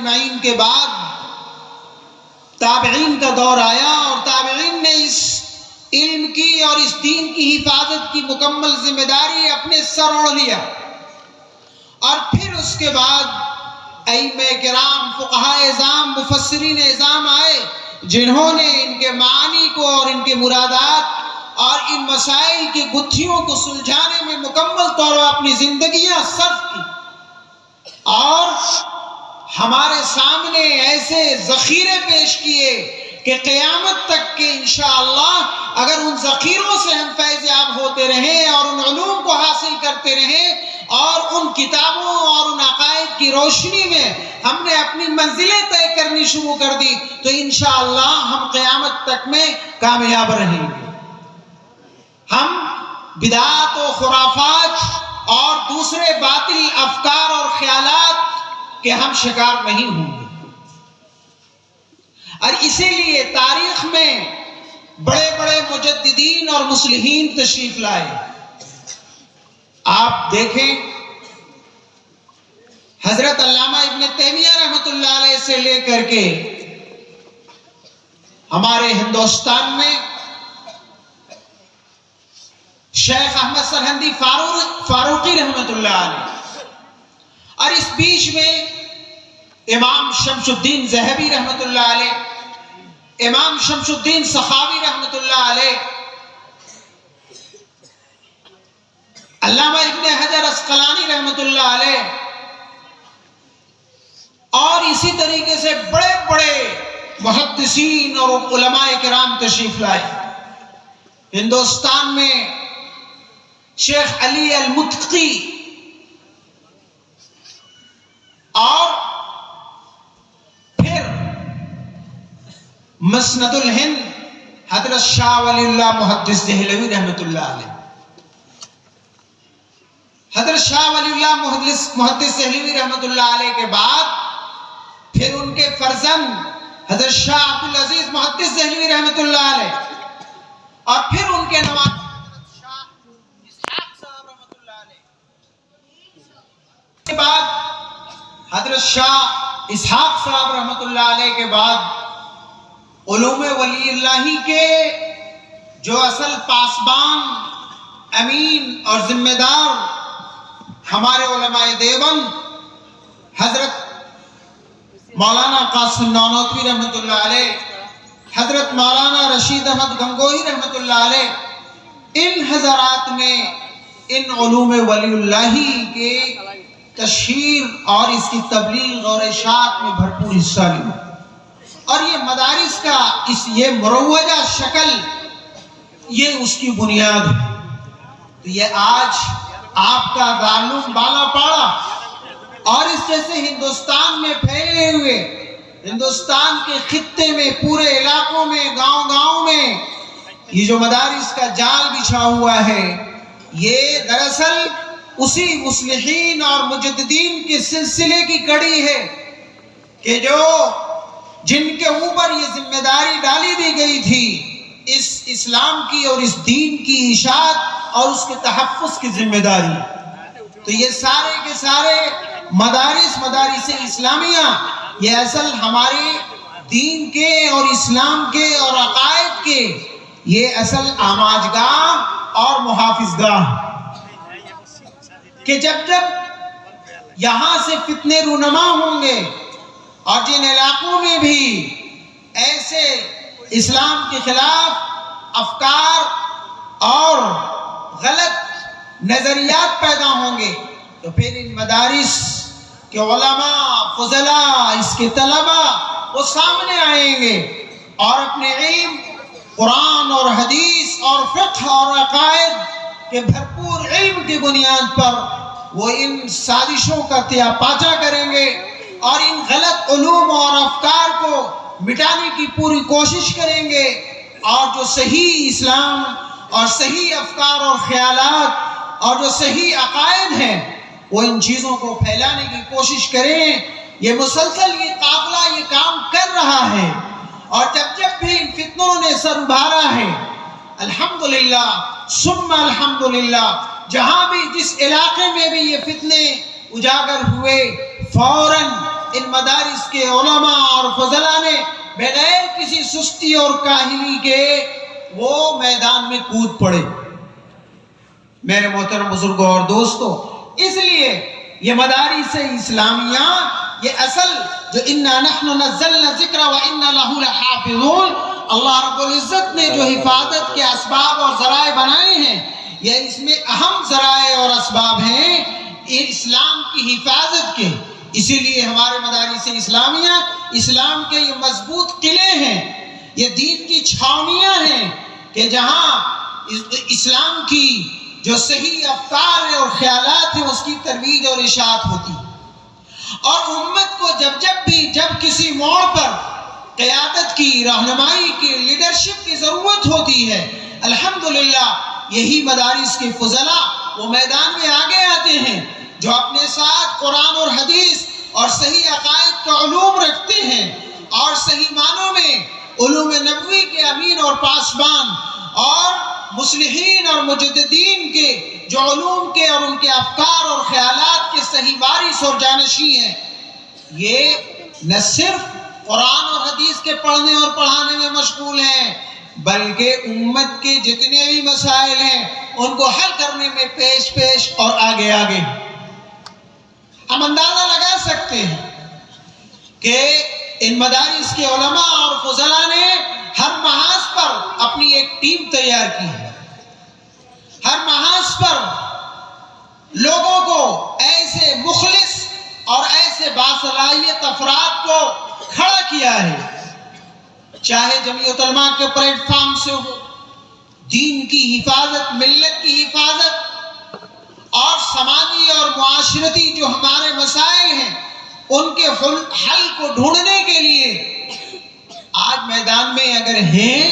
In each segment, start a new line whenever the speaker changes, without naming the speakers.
اجمعین کے بعد تابعین کا دور آیا اور تابعین نے اس علم کی اور اس دین کی حفاظت کی مکمل ذمہ داری اپنے سر اوڑھ لیا، اور پھر اس کے بعد ائمہ کرام، فقہائے اعظام، مفسرین اعظام آئے جنہوں نے ان کے معانی کو اور ان کے مرادات اور ان مسائل کی گتھیوں کو سلجھانے میں مکمل طور پر اپنی زندگیاں صرف کی، اور ہمارے سامنے ایسے ذخیرے پیش کیے کہ قیامت تک کے انشاءاللہ اگر ان ذخیروں سے ہم فیض یاب ہوتے رہیں اور ان علوم کو حاصل کرتے رہیں اور ان کتابوں اور ان عقائد کی روشنی میں ہم نے اپنی منزلیں طے کرنی شروع کر دی تو انشاءاللہ ہم قیامت تک میں کامیاب رہیں گے۔ ہم بدعات و خرافات اور دوسرے باطل افکار اور خیالات کے ہم شکار نہیں ہوں گے، اور اسی لیے تاریخ میں بڑے بڑے مجددین اور مصلحین تشریف لائے۔ آپ دیکھیں حضرت علامہ ابن تیمیہ رحمۃ اللہ علیہ سے لے کر کے ہمارے ہندوستان میں شیخ احمد سرہندی فاروقی رحمۃ اللہ علیہ، اور اس بیچ میں امام شمس الدین ذہبی رحمۃ اللہ علیہ، امام شمس الدین سخاوی رحمۃ اللہ علیہ، علامہ ابن حجر عسقلانی رحمۃ اللہ علیہ، اور اسی طریقے سے بڑے بڑے محدثین اور علماء کرام تشریف لائے۔ ہندوستان میں شیخ علی المتقی اور پھر مسند الہند حضرت شاہ ولی اللہ محدث دہلوی رحمۃ اللہ علیہ، حضرت شاہ ولی اللہ محدث دہلوی رحمۃ اللہ علیہ کے بعد پھر ان کے فرزند حضرت شاہ عبدالعزیز محدث دہلوی رحمۃ اللہ علیہ، اور پھر ان کے نواب حضرت شاہ اسحاق صاحب رحمۃ اللہ علیہ کے بعد حضرت شاہ اسحاق صاحب رحمۃ اللہ علیہ کے بعد علوم ولی اللہ کے جو اصل پاسبان، امین اور ذمہ دار ہمارے علماء دیوبند حضرت مولانا قاسم نانوتوی رحمۃ اللہ علیہ، حضرت مولانا رشید احمد گنگوہی رحمۃ اللہ علیہ، ان حضرات نے ان علوم ولی اللہ کے تشہیر اور اس کی تبلیغ اور اشاعت میں بھرپور حصہ لیا، اور یہ مدارس کا یہ مروجہ شکل یہ اس کی بنیاد ہے۔ تو یہ آج آپ کا دارالعلوم بالا پاڑا اور اس جیسے ہندوستان میں پھیلے ہوئے، ہندوستان کے خطے میں، پورے علاقوں میں، گاؤں گاؤں میں یہ جو مدارس کا جال بچھا ہوا ہے، یہ دراصل اسی مصلحین اور مجددین کے سلسلے کی کڑی ہے کہ جن کے اوپر یہ ذمہ داری ڈالی دی گئی تھی اس اسلام کی اور اس دین کی اشاعت اور اس کے تحفظ کی ذمہ داری۔ تو یہ سارے کے سارے مدارس اسلامیہ یہ اصل ہمارے دین کے اور اسلام کے اور عقائد کے یہ اصل آماجگاہ اور محافظ گاہ، کہ جب یہاں سے فتنے رونما ہوں گے اور جن علاقوں میں بھی ایسے اسلام کے خلاف افکار اور غلط نظریات پیدا ہوں گے تو پھر ان مدارس کے علماء، فضلاء، اس کے طلباء وہ سامنے آئیں گے اور اپنے علم، قرآن اور حدیث اور فقہ اور عقائد کے بھرپور علم کی بنیاد پر وہ ان سازشوں کا تیا پاچا کریں گے اور ان غلط علوم اور افکار کو مٹانے کی پوری کوشش کریں گے، اور جو صحیح اسلام اور صحیح افکار اور خیالات اور جو صحیح عقائد ہیں وہ ان چیزوں کو پھیلانے کی کوشش کریں۔ یہ مسلسل یہ قافلہ یہ کام کر رہا ہے، اور جب بھی ان فتنوں نے سر ابھارا ہے، الحمدللہ ثم الحمدللہ، جہاں بھی جس علاقے میں بھی یہ فتنے اجاگر ہوئے، فوراً ان مدارس کے علماء اور فضلاء نے بغیر کسی سستی اور کاہلی کے وہ میدان میں کود پڑے۔ میرے محترم بزرگوں اور دوستو، اس لیے یہ مدارس اسلامیہ، یہ اصل جو اِنَّا نَحْنُ نَزَّلْنَا الذِّكْرَ وَإِنَّا لَهُ لَحَافِظُونَ، اللہ رب العزت نے جو حفاظت کے اسباب اور ذرائع بنائے ہیں، یہ اس میں اہم ذرائع اور اسباب ہیں اسلام کی حفاظت کے۔ اسی لیے ہمارے مدارس اسلامیہ اسلام کے یہ مضبوط قلعے ہیں، یہ دین کی چھاونیاں ہیں کہ جہاں اسلام کی جو صحیح افکار اور خیالات ہیں اس کی ترویج اور اشاعت ہوتی ہے۔ اور امت کو جب کسی موڑ پر قیادت کی، رہنمائی کی، لیڈرشپ کی ضرورت ہوتی ہے، الحمدللہ یہی مدارس کے فضلاء وہ میدان میں آگے آتے ہیں جو اپنے ساتھ قرآن اور حدیث اور صحیح عقائد کا علوم رکھتے ہیں، اور صحیح معنوں میں علوم نبوی کے امین اور پاسبان اور مصلحین اور مجددین کے جو علوم کے اور ان کے افکار اور خیالات کے صحیح وارث اور جانشین ہیں۔ یہ نہ صرف قرآن اور حدیث کے پڑھنے اور پڑھانے میں مشغول ہیں، بلکہ امت کے جتنے بھی مسائل ہیں ان کو حل کرنے میں پیش اور آگے ہم اندازہ لگا سکتے ہیں کہ ان مدارس کے علماء اور فضلاء نے ہر محاذ پر اپنی ایک ٹیم تیار کی ہے، ہر محاذ پر لوگوں کو ایسے مخلص اور ایسے باصلاحیت افراد کو کھڑا کیا ہے، چاہے جمعیت علماء کے پلیٹ فارم سے ہو، دین کی حفاظت، ملت کی حفاظت اور سماجی اور معاشرتی جو ہمارے مسائل ہیں ان کے حل کو ڈھونڈنے کے لیے آج میدان میں اگر ہیں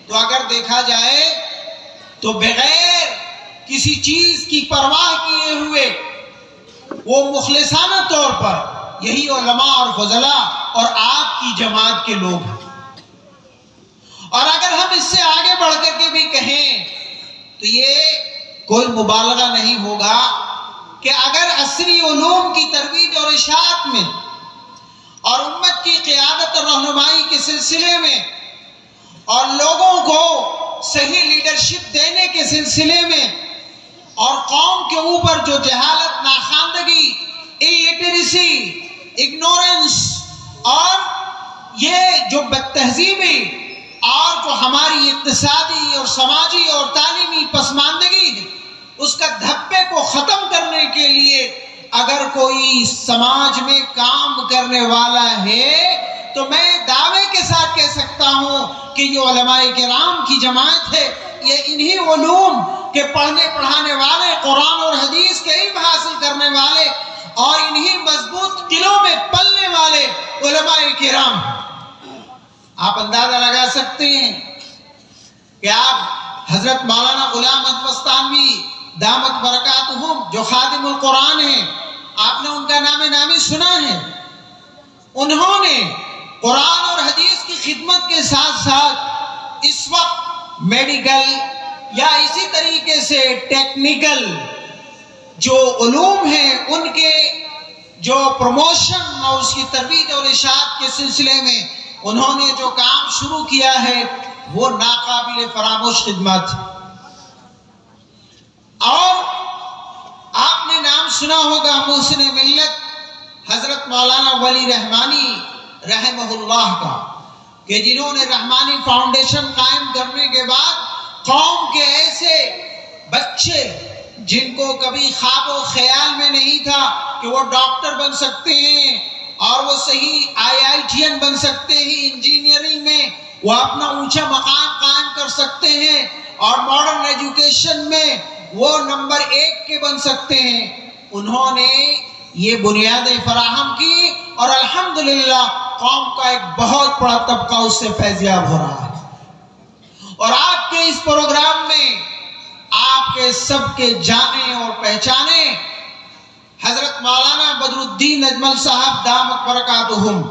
تو اگر دیکھا جائے تو بغیر کسی چیز کی پرواہ کیے ہوئے وہ مخلصانہ طور پر یہی علماء اور فضلاء اور آپ کی جماعت کے لوگ ہیں۔ اور اگر ہم اس سے آگے بڑھ کر کے بھی کہیں تو یہ کوئی مبالغہ نہیں ہوگا کہ اگر عصری علوم کی ترویج اور اشاعت میں اور امت کی قیادت اور رہنمائی کے سلسلے میں اور لوگوں کو صحیح لیڈرشپ دینے کے سلسلے میں اور قوم کے اوپر جو جہالت، ناخواندگی، illiteracy، ignorance اور یہ جو بد تہذیبی اور جو ہماری اقتصادی اور سماجی اور تعلیمی پسماندگی ہے اس کا دھبے کو ختم کرنے کے لیے اگر کوئی سماج میں کام کرنے والا ہے تو میں دعوے کے ساتھ کہہ سکتا ہوں کہ یہ علماء کرام کی جماعت ہے، یہ انہی علوم کے پڑھنے پڑھانے والے، قرآن اور حدیث کے علم حاصل کرنے والے اور انہی مضبوط قلعوں میں پلنے والے علماء کرام۔ آپ اندازہ لگا سکتے ہیں کہ آپ حضرت مولانا غلام احمد مستانوی دامت برکاتہم جو خادم القرآن ہیں، آپ نے ان کا نام نامی سنا ہے۔ انہوں نے قرآن اور حدیث کی خدمت کے ساتھ ساتھ اس وقت میڈیکل یا اسی طریقے سے ٹیکنیکل جو علوم ہیں ان کے جو پروموشن اور اس کی ترویج اور اشاعت کے سلسلے میں انہوں نے جو کام شروع کیا ہے وہ ناقابل فراموش خدمت۔ اور آپ نے نام سنا ہوگا محسن ملت حضرت مولانا ولی رحمانی رحمہ اللہ کا، کہ جنہوں نے رحمانی فاؤنڈیشن قائم کرنے کے بعد قوم کے ایسے بچے جن کو کبھی خواب و خیال میں نہیں تھا کہ وہ ڈاکٹر بن سکتے ہیں اور وہ صحیح IITN بن سکتے ہیں، انجینئرنگ میں وہ اپنا اونچا مقام قائم کر سکتے ہیں اور ماڈرن ایجوکیشن میں وہ نمبر 1 کے بن سکتے ہیں، انہوں نے یہ بنیادیں فراہم کی اور الحمدللہ قوم کا ایک بہت بڑا طبقہ اس سے فیضیاب ہو رہا ہے۔ اور آپ کے اس پروگرام میں آپ کے سب کے جانے اور پہچانے حضرت مولانا بدر الدین اجمل صاحب دامت برکاتہم،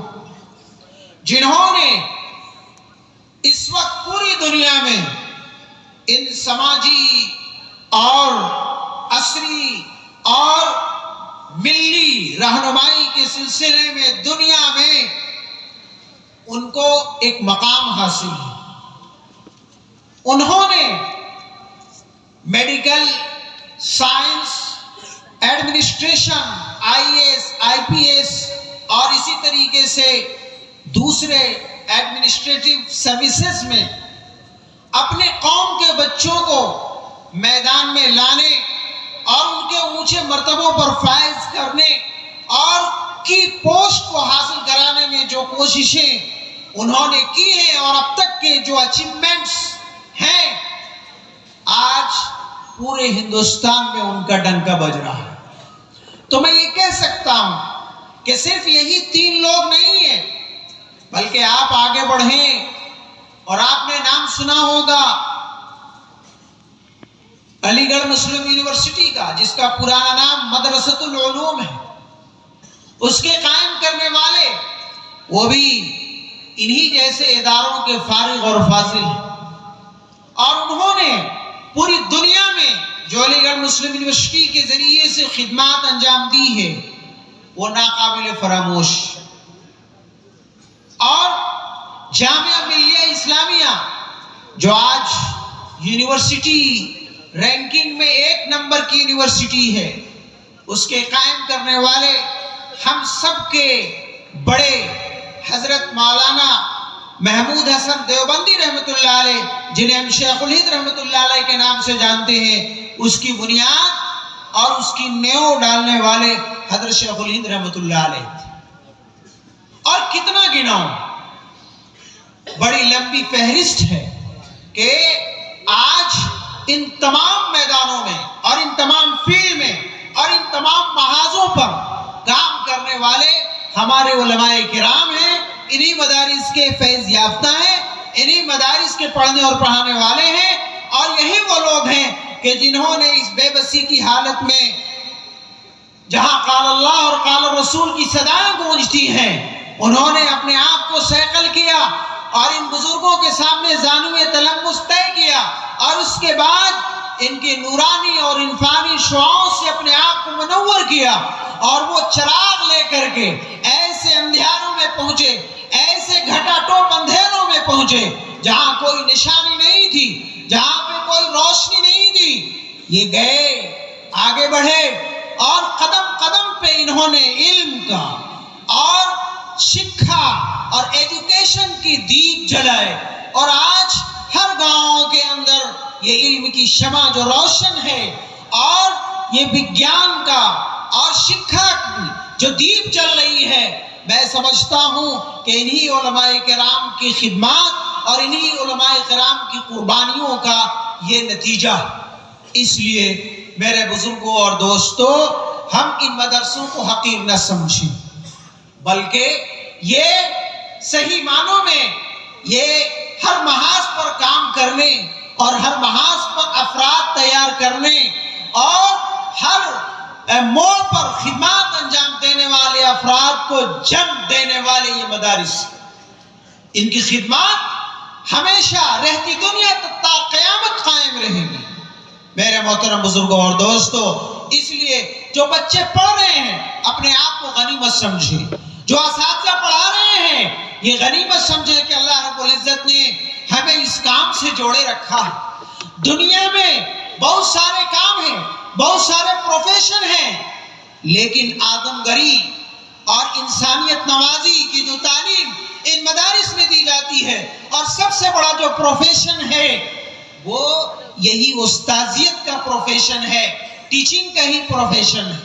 جنہوں نے اس وقت پوری دنیا میں ان سماجی اور عصری اور ملی رہنمائی کے سلسلے میں دنیا میں ان کو ایک مقام حاصل ہے. انہوں نے medical science, administration, IAS IPS اور اسی طریقے سے دوسرے ایڈمنسٹریٹو سروسز میں اپنے قوم کے بچوں کو میدان میں لانے اور ان کے اونچے مرتبوں پر فائز کرنے اور کی پوسٹ کو حاصل کرانے میں جو کوششیں انہوں نے کی ہیں اور اب تک کے جو اچیومنٹس ہیں، آج پورے ہندوستان میں ان کا ڈنکا بج رہا ہے. تو میں یہ کہہ سکتا ہوں کہ صرف یہی 3 لوگ نہیں ہیں، بلکہ آپ آگے بڑھیں اور آپ نے نام سنا ہوگا علی گڑھ مسلم یونیورسٹی کا، جس کا پرانا نام مدرسۃ العلوم ہے. اس کے قائم کرنے والے وہ بھی انہی جیسے اداروں کے فارغ اور فاضل ہیں، اور انہوں نے پوری دنیا میں جو علی گڑھ مسلم یونیورسٹی کے ذریعے سے خدمات انجام دی ہے وہ ناقابل فراموش. اور جامعہ ملیہ اسلامیہ جو آج یونیورسٹی رینکنگ میں 1 نمبر کی یونیورسٹی ہے، اس کے قائم کرنے والے ہم سب کے بڑے حضرت مولانا محمود حسن دیوبندی رحمت اللہ علیہ، جنہیں ہم شیخ الہند رحمت اللہ علیہ کے نام سے جانتے ہیں، اس کی بنیاد اور اس کی نیو ڈالنے والے حضرت شیخ الہند رحمت اللہ علیہ. اور کتنا گناؤں، بڑی لمبی فہرست ہے کہ آج ان تمام میدانوں میں اور ان تمام فیلڈ میں اور ان تمام محاذوں پر کام کرنے والے ہمارے علماء کرام ہیں. انہی مدارس کے فیض یافتہ ہیں، انہی مدارس کے پڑھنے اور پڑھانے والے ہیں، اور یہی وہ لوگ ہیں کہ جنہوں نے اس بے بسی کی حالت میں جہاں قال اللہ اور قال رسول کی صدائیں گونجتی ہیں، انہوں نے اپنے آپ کو سیقل کیا اور ان بزرگوں کے سامنے زانوِ تلمس طے کیا، اور اس کے بعد ان کی نورانی اور انفانی شعاعوں سے اپنے آپ کو منور کیا، اور وہ چراغ لے کر کے ایسے اندھیاروں میں پہنچے، ایسے گھٹا ٹوپ اندھیروں میں پہنچے جہاں کوئی نشانی نہیں تھی، جہاں پہ کوئی روشنی نہیں تھی. یہ گئے، آگے بڑھے، اور قدم قدم پہ انہوں نے علم کا اور شکھا اور ایجوکیشن کی دیپ جلائے، اور آج ہر گاؤں کے اندر یہ علم کی شمع جو روشن ہے اور یہ وگیان کا اور شکھا کی جو دیپ جل رہی ہے، میں سمجھتا ہوں کہ انہی علماء کرام کی خدمات اور انہی علماء کرام کی قربانیوں کا یہ نتیجہ. اس لیے میرے بزرگوں اور دوستو، ہم ان مدرسوں کو حقیر نہ سمجھیں، بلکہ یہ صحیح معنوں میں یہ ہر محاذ پر کام کرنے اور ہر محاذ پر افراد تیار کرنے اور ہر موڑ پر خدمات انجام دینے والے افراد کو جنم دینے والے یہ مدارس. ان کی خدمات ہمیشہ رہتی دنیا تک تا قیامت قائم رہے گی. میرے محترم بزرگوں اور دوستو، اس لیے جو بچے پڑھ رہے ہیں اپنے آپ کو غنیمت سمجھیں، جو اساتذہ پڑھا رہے ہیں یہ غنیمت سمجھے کہ اللہ رب العزت نے ہمیں اس کام سے جوڑے رکھا ہے. دنیا میں بہت سارے کام ہیں، بہت سارے پروفیشن ہیں، لیکن آدمگری اور انسانیت نوازی کی جو تعلیم ان مدارس میں دی جاتی ہے، اور سب سے بڑا جو پروفیشن ہے وہ یہی استاذیت کا پروفیشن ہے، ٹیچنگ کا ہی پروفیشن ہے.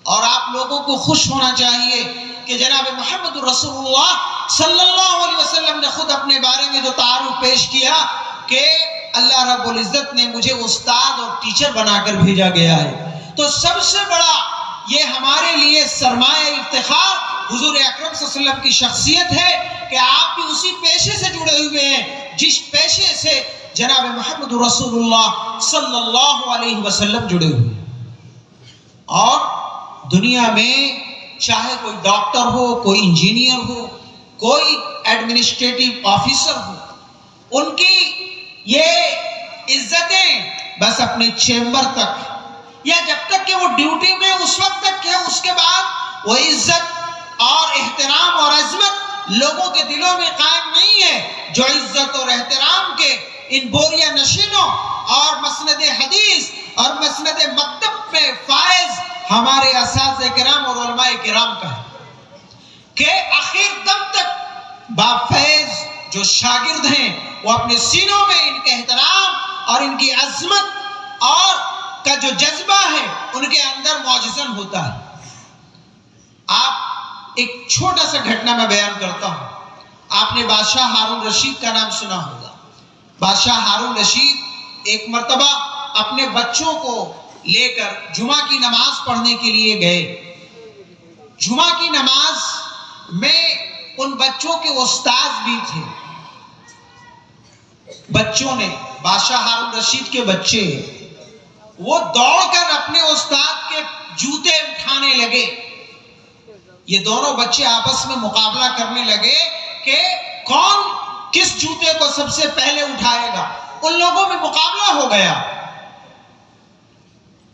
اور آپ لوگوں کو خوش ہونا چاہیے کہ جناب محمد رسول اللہ صلی اللہ علیہ وسلم نے خود اپنے بارے میں جو تعارف پیش کیا کہ اللہ رب العزت نے مجھے استاد اور ٹیچر بنا کر بھیجا گیا ہے. تو سب سے بڑا یہ ہمارے لیے سرمایہ افتخار حضور اکرم صلی اللہ علیہ وسلم کی شخصیت ہے کہ آپ بھی اسی پیشے سے جڑے ہوئے ہیں جس پیشے سے جناب محمد رسول اللہ صلی اللہ علیہ وسلم جڑے ہوئے ہیں. اور دنیا میں چاہے کوئی ڈاکٹر ہو، کوئی انجینئر ہو، کوئی ایڈمنسٹریٹو آفیسر ہو، ان کی یہ عزتیں بس اپنے چیمبر تک یا جب تک کہ وہ ڈیوٹی میں اس وقت تک ہے، اس کے بعد وہ عزت اور احترام اور عظمت لوگوں کے دلوں میں قائم نہیں ہے، جو عزت اور احترام کے ان بوریہ نشینوں اور مسند حدیث اور مسند مکتب میں فائز ہمارے اساتذہ کرام اور علماء کرام کا ہے کہ آخر دم تک بافیض جو شاگرد ہیں وہ اپنے سینوں میں ان کے احترام اور ان کی عظمت اور کا جو جذبہ ہے ان کے اندر معجزن ہوتا ہے۔ آپ ایک چھوٹا سا گھٹنا میں بیان کرتا ہوں۔ آپ نے بادشاہ ہارون رشید کا نام سنا ہوگا۔ بادشاہ ہارون رشید ایک مرتبہ اپنے بچوں کو لے کر جمعہ کی نماز پڑھنے کے لیے گئے۔ جمعہ کی نماز میں ان بچوں کے استاد بھی تھے۔ بچوں نے، بادشاہ ہارون رشید کے بچے، وہ دوڑ کر اپنے استاد کے جوتے اٹھانے لگے۔ یہ دونوں بچے آپس میں مقابلہ کرنے لگے کہ کون کس جوتے کو سب سے پہلے اٹھائے گا۔ ان لوگوں میں مقابلہ ہو گیا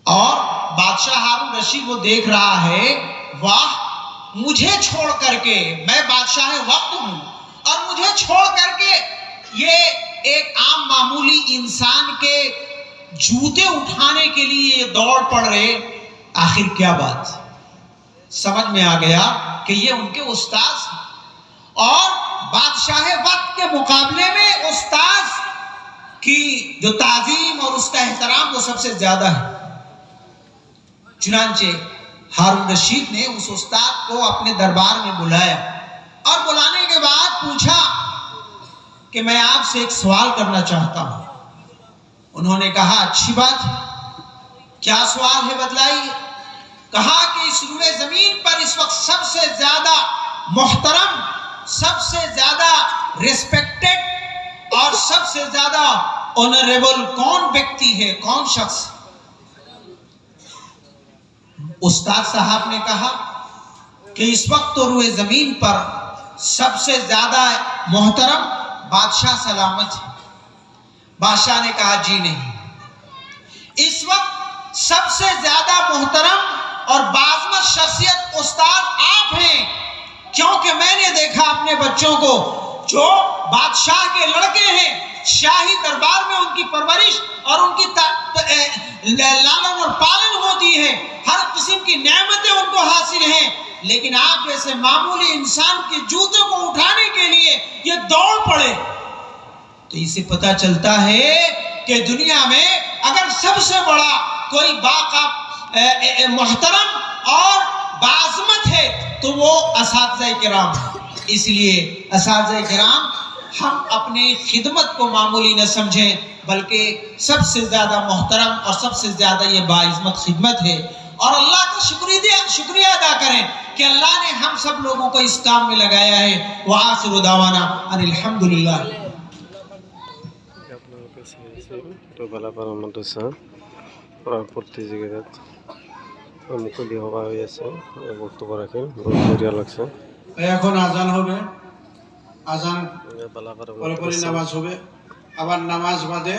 اور بادشاہ ہارون رشید وہ دیکھ رہا ہے، واہ، مجھے چھوڑ کر کے، میں بادشاہ وقت ہوں اور مجھے چھوڑ کر کے یہ ایک عام معمولی انسان کے جوتے اٹھانے کے لیے یہ دوڑ پڑ رہے، آخر کیا بات؟ سمجھ میں آ گیا کہ یہ ان کے استاد ہیں اور بادشاہ وقت کے مقابلے میں استاد کی جو تعظیم اور اس کا احترام وہ سب سے زیادہ ہے۔ چنانچہ ہارون رشید نے اس استاد کو اپنے دربار میں بلایا اور بلانے کے بعد پوچھا کہ میں آپ سے ایک سوال کرنا چاہتا ہوں۔ انہوں نے کہا اچھی بات ہے، کیا سوال ہے بتلائیے۔ کہا کہ اس روئے زمین پر اس وقت سب سے زیادہ محترم، سب سے زیادہ ریسپیکٹڈ اور سب سے زیادہ آنریبل کون ویکتی ہے، کون شخص؟ استاد صاحب نے کہا کہ اس وقت تو روئے زمین پر سب سے زیادہ محترم بادشاہ سلامت ہے۔ بادشاہ نے کہا جی نہیں، اس وقت سب سے زیادہ محترم اور باعظمت شخصیت استاد آپ ہیں، کیونکہ میں نے دیکھا اپنے بچوں کو جو بادشاہ کے لڑکے ہیں، شاہی دربار میں ان کی پرورش اور ان کی لالن اور پالن ہوتی ہے، ہر قسم کی نعمتیں ان کو حاصل ہیں، لیکن آپ جیسے معمولی انسان کے جوتے کو اٹھانے کے لیے یہ دوڑ پڑے۔ تو اسے پتہ چلتا ہے کہ دنیا میں اگر سب سے بڑا کوئی محترم اور باعظمت ہے تو وہ اساتذہ کرام ہیں۔ اس لیے اساتذہ کرام ہم اپنی خدمت کو معمولی نہ سمجھیں، بلکہ سب سے زیادہ محترم اور سب سے زیادہ یہ باعظمت خدمت ہے، اور اللہ کا شکریہ ادا کریں کہ اللہ نے ہم سب لوگوں کو اس کام میں لگایا ہے۔ وآخر دعوانا ان الحمدللہ۔
বালাপাড়া মাদ্রাসা প্রতিযোগিতাত মুকলি হওয়া হয়েছে, বক্তব্য রাখেন, বহুত বঢ়িয়া লাগছে।
এখন আজান হবে, আজান
বালাপাড়া
পরে নামাজ হবে, আবার নামাজ বাদে